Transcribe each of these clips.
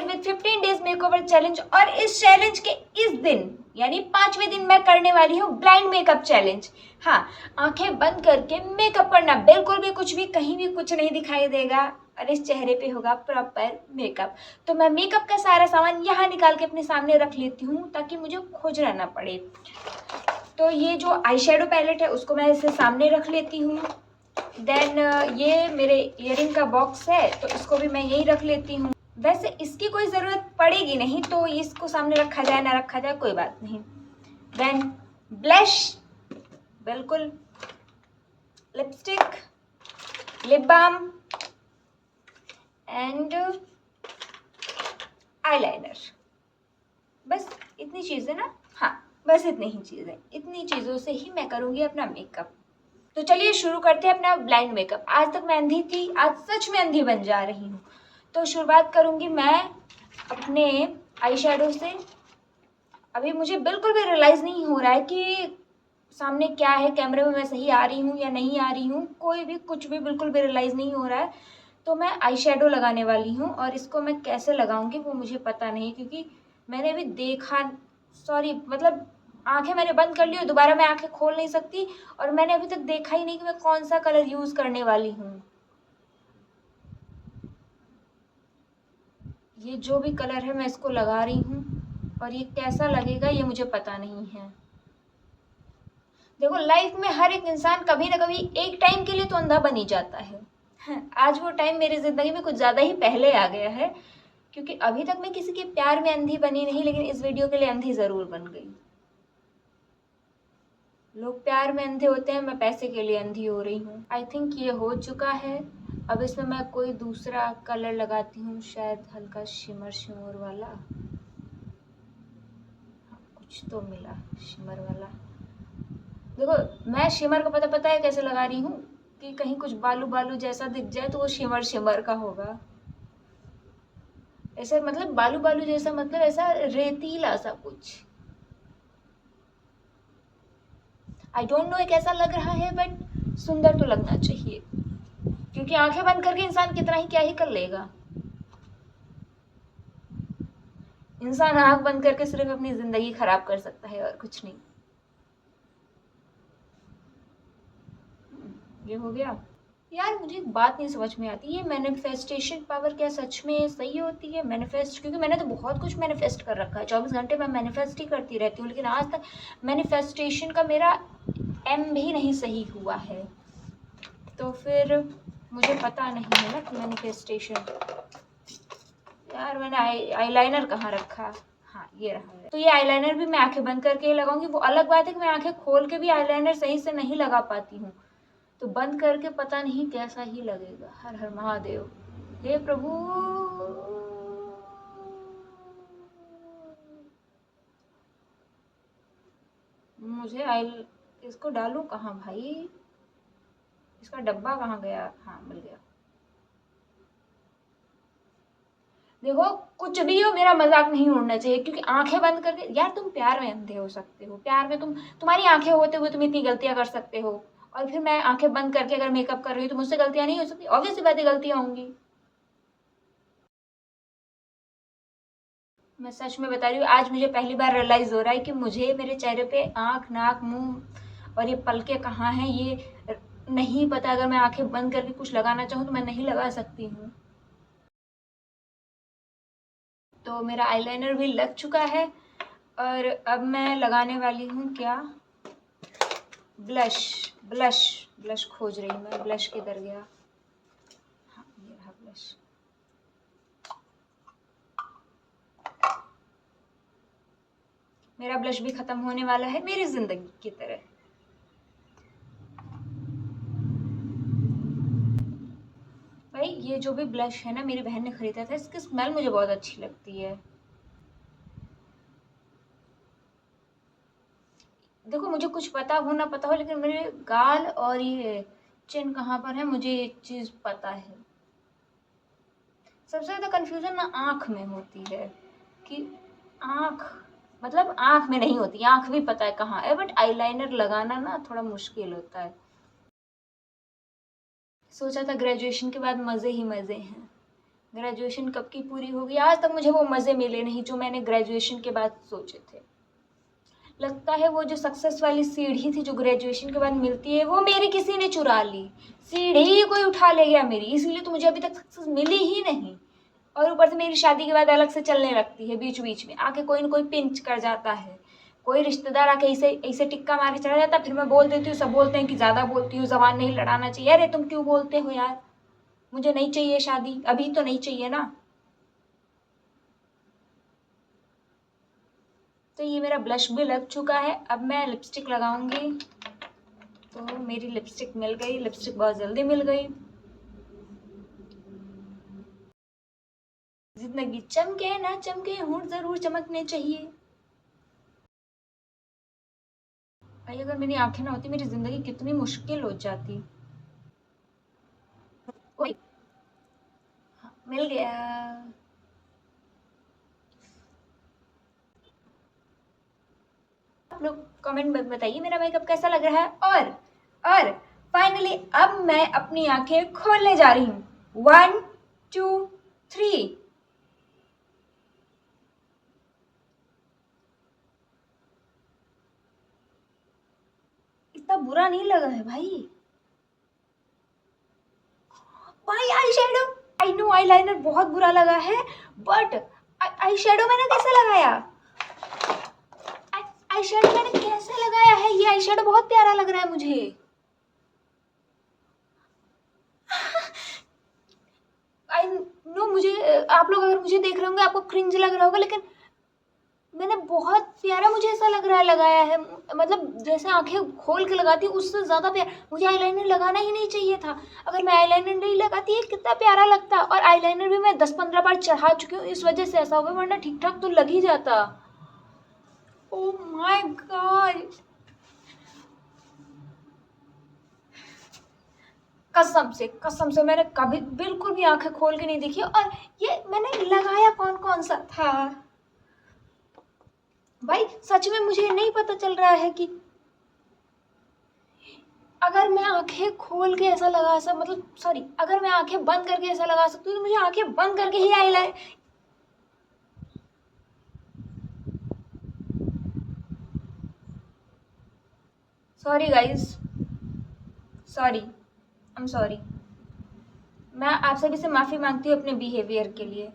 Here with 15 days makeover challenge. और इस challenge के इस दिन यानी 5वें दिन मैं करने वाली हूँ ब्लाइंड मेकअप चैलेंज। हाँ, आंखें बंद करके मेकअप करना, बिल्कुल भी कुछ भी कहीं भी कुछ नहीं दिखाई देगा और इस चेहरे पे होगा प्रॉपर मेकअप। तो मैं मेकअप का सारा सामान यहाँ निकाल के अपने सामने रख लेती हूँ ताकि मुझे खोजना ना पड़े। तो ये जो आई शेडो पैलेट है उसको मैं इसे सामने रख लेती हूँ। देन ये मेरे ईयरिंग का बॉक्स है तो इसको भी मैं यहीं रख लेती हूँ। वैसे इसकी कोई ज़रूरत पड़ेगी नहीं तो इसको सामने रखा जाए ना रखा जाए कोई बात नहीं। देन ब्लश, बिल्कुल, lipstick, lip balm and eyeliner. बस इतनी चीज़ें ना, हाँ बस इतनी ही चीज़ें, इतनी चीज़ों से ही मैं करूँगी अपना मेकअप। तो चलिए शुरू करते हैं अपना ब्लाइंड मेकअप। आज तक मैं अंधी थी, आज सच में अंधी बन जा रही हूँ। तो शुरुआत करूँगी मैं अपने आई शेडो से। अभी मुझे बिल्कुल भी रियलाइज़ नहीं हो रहा है कि सामने क्या है, कैमरे में मैं सही आ रही हूँ या नहीं आ रही हूँ, कोई भी कुछ भी बिल्कुल भी रियलाइज़ नहीं हो रहा है। तो मैं आई शेडो लगाने वाली हूँ और इसको मैं कैसे लगाऊंगी वो मुझे पता नहीं, क्योंकि मैंने अभी देखा, सॉरी मतलब आंखें मैंने बंद कर ली और दोबारा मैं आंखें खोल नहीं सकती और मैंने अभी तक देखा ही नहीं कि मैं कौन सा कलर यूज़ करने वाली हूँ। ये जो भी कलर है मैं इसको लगा रही हूँ और ये कैसा लगेगा ये मुझे पता नहीं है। देखो, लाइफ में हर एक इंसान कभी ना कभी एक टाइम के लिए तो अंधा बन ही जाता है। आज वो टाइम मेरी जिंदगी में कुछ ज्यादा ही पहले आ गया है, क्योंकि अभी तक मैं किसी के प्यार में अंधी बनी नहीं, लेकिन इस वीडियो के लिए अंधी जरूर बन गई। लोग प्यार में अंधे होते हैं, मैं पैसे के लिए अंधी हो रही हूँ। आई थिंक ये हो चुका है। अब इसमें मैं कोई दूसरा कलर लगाती हूँ, शायद हल्का शिमर शिमर वाला। कुछ तो मिला शिमर वाला। देखो, मैं शिमर का पता है कैसे लगा रही हूँ कि कहीं कुछ बालू बालू जैसा दिख जाए तो वो शिमर शिमर का होगा। ऐसे मतलब बालू बालू जैसा मतलब ऐसा रेतीला सा कुछ। आई डोंट नो ये कैसा लग रहा है, बट सुंदर तो लगना चाहिए, क्योंकि आंखें बंद करके इंसान कितना ही क्या ही कर लेगा। इंसान आंख बंद करके सिर्फ अपनी जिंदगी खराब कर सकता है और कुछ नहीं। ये हो गया। यार मुझे एक बात नहीं समझ में आती, ये मैनिफेस्टेशन पावर क्या सच में सही होती है? मैनिफेस्ट, क्योंकि मैंने तो बहुत कुछ मैनिफेस्ट कर रखा है, 24 घंटे मैं मैनिफेस्ट ही करती रहती हूँ, लेकिन आज तक मैनिफेस्टेशन का मेरा एम भी नहीं सही हुआ है। तो फिर मुझे पता नहीं है ना कि मैनिफेस्टेशन। यार मैंने आईलाइनर कहाँ रखा? हाँ ये रहा है। तो ये आईलाइनर भी मैं आंखें बंद करके ही लगाऊंगी। वो अलग बात है कि मैं आंखें खोल के भी आईलाइनर सही से नहीं लगा पाती हूँ, तो बंद करके पता नहीं कैसा ही लगेगा। हर हर महादेव, हे प्रभु। मुझे आई इसको डालूं कहाँ भाई? इसका डब्बा कहाँ गया? हाँ मिल गया। देखो, कुछ भी हो मेरा मजाक नहीं उड़ना चाहिए, क्योंकि आंखें बंद करके, यार तुम प्यार में अंधे हो सकते हो, प्यार में तुम्हारी आंखें होते हुए तुम इतनी गलतियां कर सकते हो, और फिर मैं आंखें बंद करके अगर मेकअप कर रही हूँ तो मुझसे गलतियां नहीं हो सकती? ऑब्वियस सी बातें गलतियां होंगी। मैं सच में बता रही हूँ, आज मुझे पहली बार रियलाइज हो रहा है कि मुझे मेरे चेहरे पे आंख, नाक, मुंह और ये पलके कहाँ हैं ये नहीं पता। अगर मैं आंखें बंद करके कुछ लगाना चाहूँ तो मैं नहीं लगा सकती हूँ। तो मेरा आईलाइनर भी लग चुका है और अब मैं लगाने वाली हूँ क्या? ब्लश। ब्लश ब्लश खोज रही हूँ मैं, ब्लश किधर गया? हाँ ये रहा ब्लश। मेरा ब्लश भी खत्म होने वाला है, मेरी जिंदगी की तरह। भाई ये जो भी ब्लश है ना, मेरी बहन ने खरीदा था, इसकी स्मेल मुझे बहुत अच्छी लगती है। देखो, मुझे कुछ पता हो ना पता हो, लेकिन मेरे गाल और ये चिन कहाँ पर है मुझे एक चीज पता है। सबसे ज्यादा कंफ्यूजन ना आंख में होती है कि आंख, मतलब आंख में नहीं होती, आंख भी पता है कहाँ है, बट आईलाइनर लगाना ना थोड़ा मुश्किल होता है। सोचा था ग्रेजुएशन के बाद मजे ही मजे हैं, ग्रेजुएशन कब की पूरी होगी, आज तक मुझे वो मज़े मिले नहीं जो मैंने ग्रेजुएशन के बाद सोचे थे। लगता है वो जो सक्सेस वाली सीढ़ी थी जो ग्रेजुएशन के बाद मिलती है, वो मेरी किसी ने चुरा ली, सीढ़ी ही कोई उठा ले गया मेरी, इसलिए तो मुझे अभी तक सक्सेस मिली ही नहीं। और ऊपर से मेरी शादी के बाद अलग से चलने लगती है, बीच बीच में आके कोई न कोई पिंच कर जाता है, कोई रिश्तेदार आके ऐसे ऐसे टिक्का मार के चला जाता, फिर मैं बोल देती हूँ, सब बोलते हैं कि ज़्यादा बोलती हूँ, ज़बान नहीं लड़ाना चाहिए। अरे तुम क्यों बोलते हो यार, मुझे नहीं चाहिए शादी, अभी तो नहीं चाहिए ना। तो ये मेरा ब्लश भी लग चुका है, अब मैं लिपस्टिक लगाऊंगी। तो मेरी लिपस्टिक मिल गई, लिपस्टिक बहुत जल्दी मिल गई। जिंदगी चमके ना चमके, होंठ जरूर चमकने चाहिए। भाई अगर मेरी आंखें ना होती, मेरी जिंदगी कितनी मुश्किल हो जाती। ओए, मिल गया। आप लोग कमेंट में बताइए मेरा मेकअप कैसा लग रहा है। और फाइनली अब मैं अपनी आंखें खोलने जा रही हूँ। 1 2 3। इतना बुरा नहीं लगा है भाई। भाई eye shadow, I know eyeliner बहुत बुरा लगा है, बट आई शेडो मैंने कैसे लगाया, आई शेडो मैंने कैसे लगाया है, ये आई शेडो बहुत प्यारा लग रहा है मुझे। आई नो, मुझे आप लोग अगर मुझे देख रहे होंगे आपको क्रिंज लग रहा होगा, लेकिन मैंने बहुत प्यारा, मुझे ऐसा लग रहा है लगाया है, मतलब जैसे आंखें खोल के लगाती हूँ उससे ज़्यादा प्यारा। मुझे आईलाइनर लगाना ही नहीं चाहिए था, अगर मैं आईलाइनर नहीं लगाती है कितना प्यारा लगता। और आईलाइनर भी मैं 10-15 बार चढ़ा चुकी हूँ, इस वजह से ऐसा हो गया, वरना ठीक ठाक तो लग ही जाता। ओह माय गॉड, कसम से मैंने कभी बिल्कुल भी आंखें खोल के नहीं देखी। और ये मैंने लगाया कौन कौन सा था भाई, सच में मुझे नहीं पता चल रहा है कि अगर मैं आंखें खोल के ऐसा लगा सकता, मतलब सॉरी, अगर मैं आंखें बंद करके ऐसा लगा सकती हूँ तो मुझे आंखें बंद करके ही eyeliner. Sorry guys, sorry, I am sorry. मैं आप सभी से माफ़ी मांगती हूँ अपने बिहेवियर के लिए।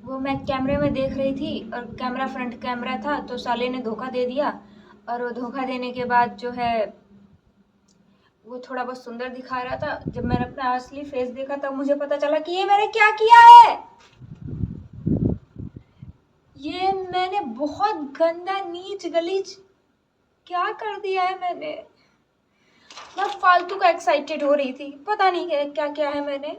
वो मैं कैमरे में देख रही थी और कैमरा फ्रंट कैमरा था, तो साले ने धोखा दे दिया, और वो धोखा देने के बाद जो है वो थोड़ा बहुत सुंदर दिखा रहा था। जब मैंने अपना असली फेस देखा तब मुझे पता चला कि ये मैंने क्या किया है, ये मैंने बहुत गंदा नीच गलीच क्या कर दिया है मैंने। मैं फालतू का एक्साइटेड हो रही थी, पता नहीं क्या क्या है मैंने।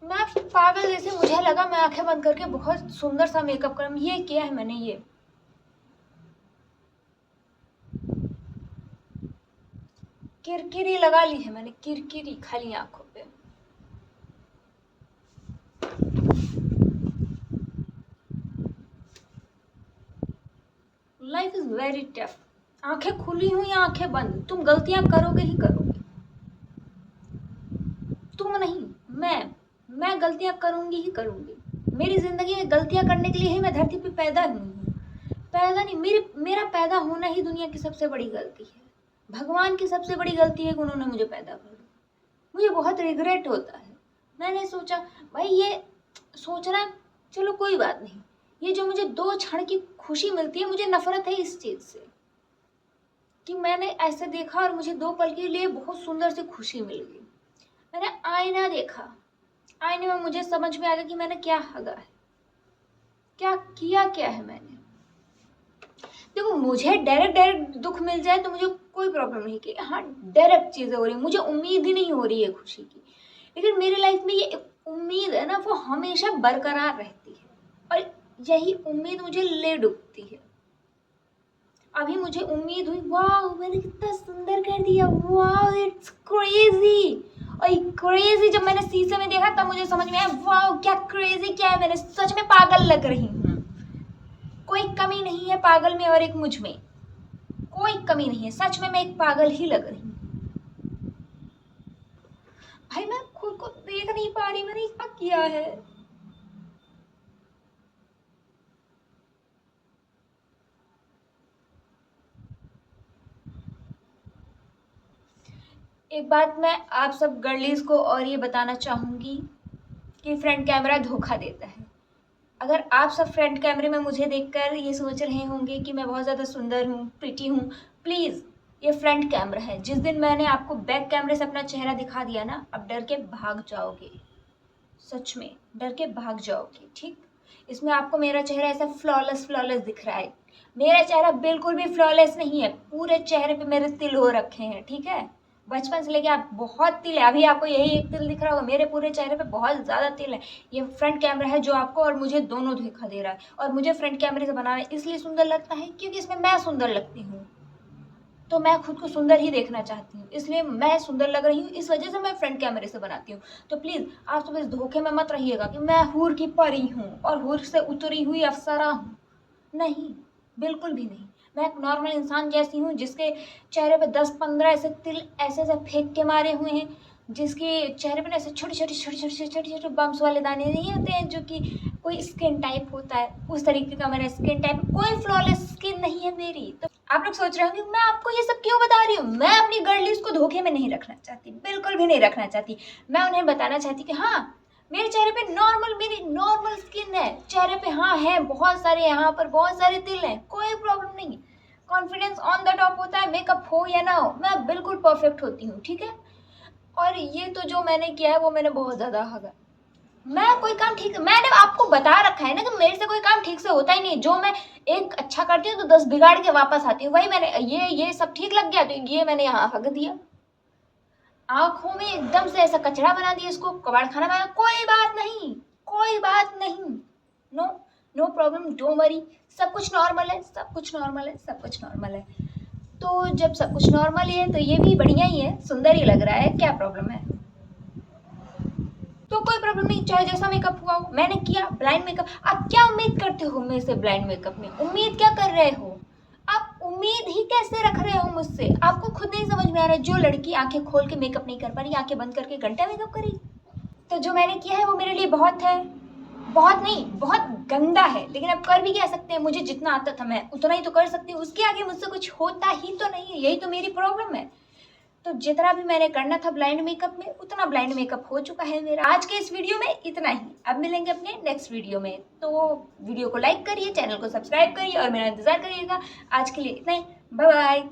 मैं पागल जैसे, मुझे लगा मैं आंखें बंद करके बहुत सुंदर सा मेकअप करूँ, ये किया है मैंने, ये किरकिरी लगा ली है मैंने, किरकिरी खाली आंखों पे। लाइफ इज वेरी टफ, आंखें खुली हुई या आंखें बंद, तुम गलतियां करोगे ही करोगे। तुम नहीं, मैं गलतियां करूंगी ही करूंगी। मेरी जिंदगी में गलतियां करने के लिए ही मैं धरती पे पैदा हुई हूँ। पैदा नहीं, मेरा पैदा होना ही दुनिया की सबसे बड़ी गलती है। भगवान की सबसे बड़ी गलती है कि उन्होंने मुझे पैदा कर दिया। मुझे बहुत रिग्रेट होता है। मैंने सोचा भाई, ये सोचना चलो कोई बात नहीं, ये जो मुझे 2 क्षण की खुशी मिलती है, मुझे नफरत है इस चीज से कि मैंने ऐसे देखा और मुझे 2 पल के लिए बहुत सुंदर सी खुशी मिल गई। मैंने आईना देखा, आईने में मुझे समझ में आ गया कि मैंने क्या हगा है, क्या किया क्या है मैंने। देखो, मुझे डायरेक्ट दुख मिल जाए तो मुझे कोई प्रॉब्लम नहीं, कि हाँ डायरेक्ट चीजें हो रही है, मुझे उम्मीद ही नहीं हो रही है खुशी की, लेकिन मेरी लाइफ में ये उम्मीद है ना, वो हमेशा बरकरार रहती है, और यही उम्मीद मुझे ले डूबती है। अभी मुझे उम्मीद हुई, वाह मैंने कितना सुंदर कर दिया, वाह इट्स क्रेजी। और क्रेजी जब मैंने शीशे में देखा तब मुझे समझ में आया, वाह क्या क्रेजी क्या है, मैंने सच में पागल लग रही हूँ। कोई कमी नहीं है पागल में और एक मुझ में, कोई कमी नहीं है, सच में मैं एक पागल ही लग रही हूँ। भाई मैं खुद को देख नहीं पा रही मैंने क्या किया है। एक बात मैं आप सब गर्लिस को और ये बताना चाहूंगी कि फ्रंट कैमरा धोखा देता है। अगर आप सब फ्रंट कैमरे में मुझे देखकर ये सोच रहे होंगे कि मैं बहुत ज़्यादा सुंदर हूँ, प्रिटी हूँ, प्लीज़ ये फ्रंट कैमरा है। जिस दिन मैंने आपको बैक कैमरे से अपना चेहरा दिखा दिया ना, अब डर के भाग जाओगे, सच में डर के भाग जाओगे, ठीक। इसमें आपको मेरा चेहरा ऐसा फ्लॉलेस फ्लॉलेस दिख रहा है, मेरा चेहरा बिल्कुल भी फ्लॉलेस नहीं है। पूरे चेहरे पे मेरे तिल हो रखे हैं, ठीक है। बचपन से लेके आप बहुत तिल है, अभी आपको यही एक तिल दिख रहा होगा, मेरे पूरे चेहरे पे बहुत ज़्यादा तिल है। ये फ्रंट कैमरा है जो आपको और मुझे दोनों धोखा दे रहा है। और मुझे फ्रंट कैमरे से बनाना इसलिए सुंदर लगता है क्योंकि इसमें मैं सुंदर लगती हूँ, तो मैं खुद को सुंदर ही देखना चाहती हूँ, इसलिए मैं सुंदर लग रही हूँ, इस वजह से मैं फ्रंट कैमरे से बनाती हूँ। तो प्लीज़ आप सब इस धोखे में मत रहिएगा कि मैं हूर की परी हूँ और हूर से उतरी हुई अप्सरा हूँ। नहीं, बिल्कुल भी नहीं। मैं एक नॉर्मल इंसान जैसी हूँ जिसके चेहरे पे 10-15 ऐसे तिल ऐसे ऐसे फेंक के मारे हुए हैं, जिसके चेहरे पे ना ऐसे छोटे छोटे बम्स वाले दाने नहीं होते हैं जो कि कोई स्किन टाइप होता है, उस तरीके का मेरा स्किन टाइप। कोई फ्लॉलेस स्किन नहीं है मेरी। तो आप लोग सोच रहे होंगे मैं आपको ये सब क्यों बता रही हूँ। मैं अपनी गर्लिस को धोखे में नहीं रखना चाहती, बिल्कुल भी नहीं रखना चाहती। मैं उन्हें बताना चाहती कि हाँ, मेरे चेहरे पे मेरी नॉर्मल स्किन है, चेहरे पे हाँ है बहुत सारे, यहाँ पर बहुत सारे तिल हैं, कोई प्रॉब्लम नहीं। कॉन्फिडेंस ऑन द टॉप होता है, मेकअप हो या ना हो, मैं बिल्कुल परफेक्ट होती हूँ, ठीक है। और ये तो जो मैंने किया है वो मैंने बहुत ज़्यादा हगा। मैं कोई काम ठीक, मैंने आपको बता रखा है ना कि मेरे से कोई काम ठीक से होता ही नहीं। जो मैं एक अच्छा करती हूँ तो 10 बिगाड़ के वापस आती हूँ। वही मैंने ये सब ठीक लग गया तो ये मैंने यहाँ हक दिया, आंखों में एकदम से ऐसा कचरा बना दिया, इसको कबाड़ खाना बना। कोई बात नहीं, कोई बात नहीं, no no problem, don't worry. सब कुछ नॉर्मल है, सब कुछ नॉर्मल है, सब कुछ नॉर्मल है। तो जब सब कुछ नॉर्मल ही है तो ये भी बढ़िया ही है, सुंदर ही लग रहा है, क्या प्रॉब्लम है। तो कोई प्रॉब्लम नहीं, चाहे जैसा मेकअप हुआ हो, मैंने किया ब्लाइंड मेकअप। आप क्या उम्मीद करते हो मेरे से ब्लाइंड मेकअप में, उम्मीद क्या कर रहे हो आप, उम्मीद ही कैसे रख रहे हो मुझसे। आपको खुद नहीं समझ में आ रहा है, जो लड़की आंखें खोल के मेकअप नहीं कर पा रही, आंखें बंद करके घंटा मेकअप करी। तो जो मैंने किया है वो मेरे लिए बहुत है, बहुत नहीं बहुत गंदा है, लेकिन अब कर भी क्या सकते हैं। मुझे जितना आता था मैं उतना ही तो कर सकती हूँ, उसके आगे मुझसे कुछ होता ही तो नहीं है, यही तो मेरी प्रॉब्लम है। तो जितना भी मैंने करना था ब्लाइंड मेकअप में, उतना ब्लाइंड मेकअप हो चुका है मेरा। आज के इस वीडियो में इतना ही, अब मिलेंगे अपने नेक्स्ट वीडियो में। तो वीडियो को लाइक करिए, चैनल को सब्सक्राइब करिए और मेरा इंतजार करिएगा। आज के लिए इतना ही, बाय बाय।